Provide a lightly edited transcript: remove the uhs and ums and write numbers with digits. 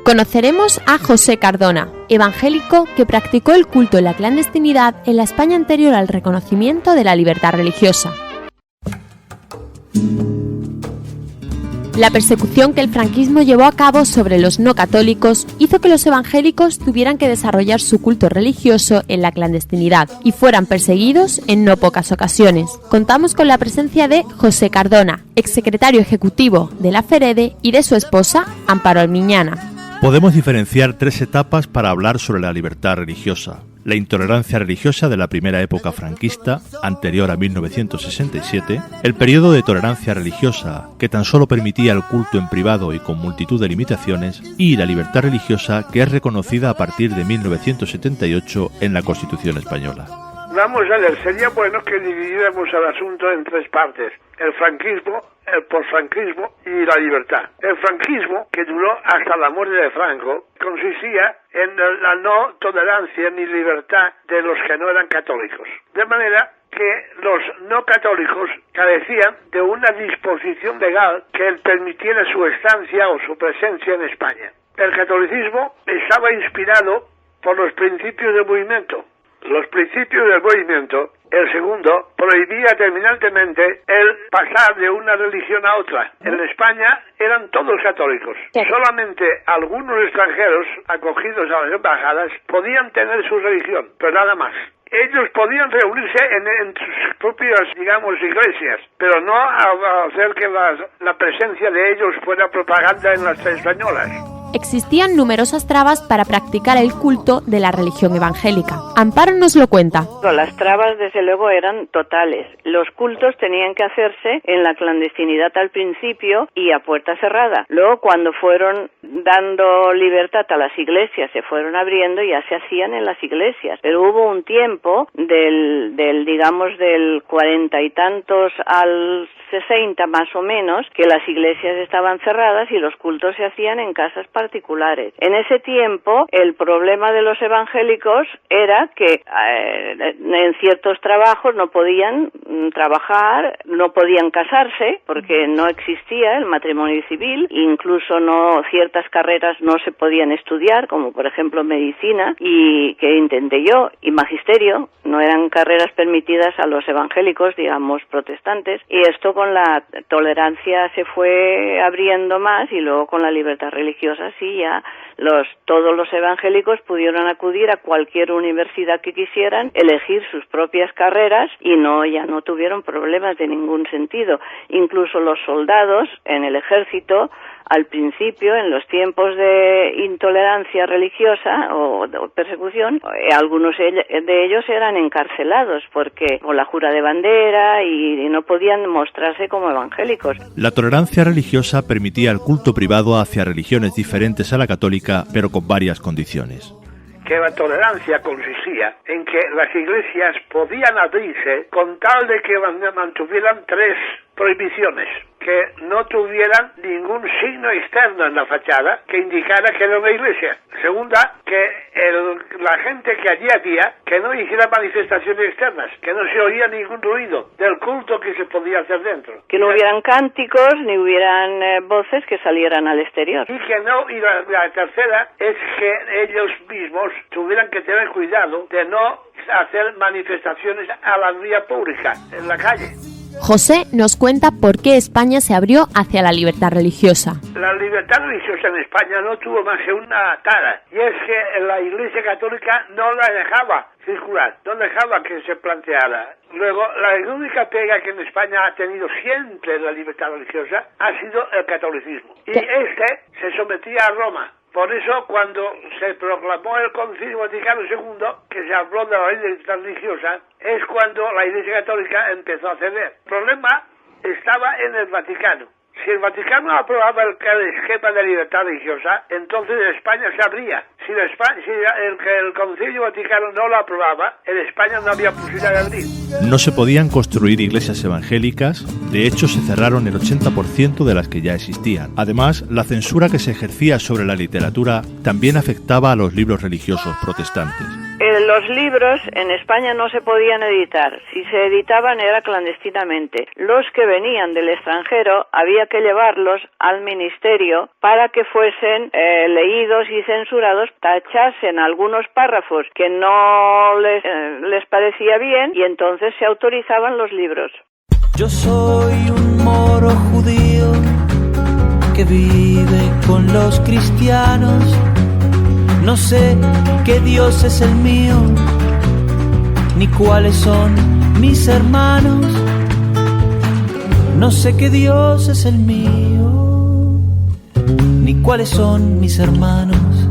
Conoceremos a José Cardona, evangélico que practicó el culto en la clandestinidad en la España anterior al reconocimiento de la libertad religiosa. La persecución que el franquismo llevó a cabo sobre los no católicos hizo que los evangélicos tuvieran que desarrollar su culto religioso en la clandestinidad y fueran perseguidos en no pocas ocasiones. Contamos con la presencia de José Cardona, exsecretario ejecutivo de la FEREDE, y de su esposa, Amparo Almiñana. Podemos diferenciar tres etapas para hablar sobre la libertad religiosa. La intolerancia religiosa de la primera época franquista, anterior a 1967, el periodo de tolerancia religiosa, que tan solo permitía el culto en privado y con multitud de limitaciones, y la libertad religiosa, que es reconocida a partir de 1978 en la Constitución española. Vamos a ver, sería bueno que dividiéramos el asunto en tres partes: el franquismo, el posfranquismo y la libertad. El franquismo, que duró hasta la muerte de Franco, consistía en la no tolerancia ni libertad de los que no eran católicos. De manera que los no católicos carecían de una disposición legal que permitiera su estancia o su presencia en España. El catolicismo estaba inspirado por los principios del movimiento. Los principios del movimiento, el segundo, prohibía terminantemente el pasar de una religión a otra. En España eran todos católicos. Solamente algunos extranjeros acogidos a las embajadas podían tener su religión, pero nada más. Ellos podían reunirse en sus propias, iglesias, pero no hacer que la presencia de ellos fuera propaganda en las españolas. Existían numerosas trabas para practicar el culto de la religión evangélica. Amparo nos lo cuenta. Las trabas, desde luego, eran totales. Los cultos tenían que hacerse en la clandestinidad al principio y a puerta cerrada. Luego, cuando fueron dando libertad a las iglesias, se fueron abriendo y ya se hacían en las iglesias. Pero hubo un tiempo del 40 y tantos al 60 más o menos, que las iglesias estaban cerradas y los cultos se hacían en casas particulares. En ese tiempo, el problema de los evangélicos era que en ciertos trabajos no podían trabajar, no podían casarse, porque no existía el matrimonio civil, incluso ciertas carreras no se podían estudiar, como por ejemplo medicina, y que intenté yo, y magisterio, no eran carreras permitidas a los evangélicos, protestantes, y esto con la tolerancia se fue abriendo más, y luego con la libertad religiosa sí, ya todos los evangélicos pudieron acudir a cualquier universidad que quisieran, elegir sus propias carreras y ya no tuvieron problemas de ningún sentido. Incluso los soldados en el ejército, al principio, en los tiempos de intolerancia religiosa o de persecución, algunos de ellos eran encarcelados con la jura de bandera y no podían mostrarse como evangélicos. La tolerancia religiosa permitía el culto privado hacia religiones diferentes a la católica, pero con varias condiciones. Que la tolerancia consistía en que las iglesias podían abrirse con tal de que mantuvieran tres prohibiciones: que no tuvieran ningún signo externo en la fachada que indicara que era una iglesia. Segunda, que la gente que allí había, que no hiciera manifestaciones externas, que no se oía ningún ruido del culto que se podía hacer dentro. Que no hubieran cánticos ni hubieran voces que salieran al exterior. Y la tercera es que ellos mismos tuvieran que tener cuidado de no hacer manifestaciones a la vía pública, en la calle. José nos cuenta por qué España se abrió hacia la libertad religiosa. La libertad religiosa en España no tuvo más que una tara, y es que la Iglesia Católica no la dejaba circular, no dejaba que se planteara. Luego, la única pega que en España ha tenido siempre la libertad religiosa ha sido el catolicismo. Y se sometía a Roma. Por eso, cuando se proclamó el Concilio Vaticano II, que se habló de la libertad religiosa, es cuando la Iglesia Católica empezó a ceder. El problema estaba en el Vaticano. Si el Vaticano aprobaba el esquema de libertad religiosa, entonces España se abría. Si el Concilio Vaticano no lo aprobaba, en España no había posibilidad de abrir. No se podían construir iglesias evangélicas, de hecho se cerraron el 80% de las que ya existían. Además, la censura que se ejercía sobre la literatura también afectaba a los libros religiosos protestantes. Los libros en España no se podían editar. Si se editaban era clandestinamente. Los que venían del extranjero había que llevarlos al ministerio para que fuesen leídos y censurados, tachasen algunos párrafos que no les parecía bien y entonces se autorizaban los libros. Yo soy un moro judío que vive con los cristianos. No sé qué Dios es el mío, ni cuáles son mis hermanos. No sé qué Dios es el mío, ni cuáles son mis hermanos.